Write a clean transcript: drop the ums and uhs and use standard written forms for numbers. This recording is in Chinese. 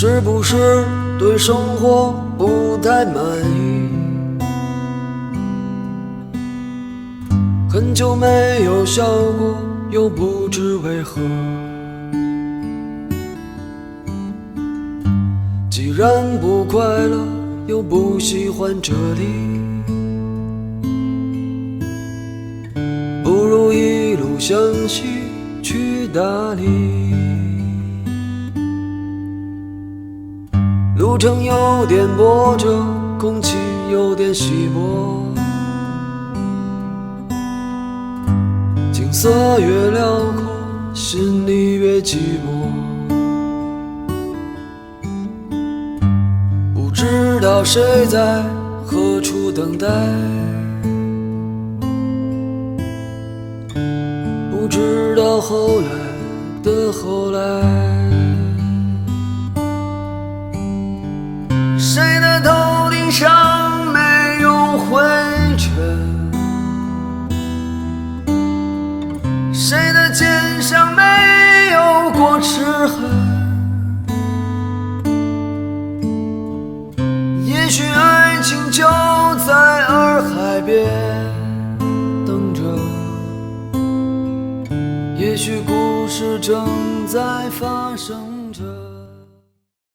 是不是对生活不太满意？很久没有笑过，又不知为何。既然不快乐，又不喜欢这里，不如一路向西去大理。路程有点波折，空气有点稀薄，景色越辽阔，心里越寂寞。不知道谁在何处等待，不知道后来的后来。谁的头顶上没有灰尘？谁的肩上没有过齿痕？也许爱情就在洱海边等着，也许故事正在发生。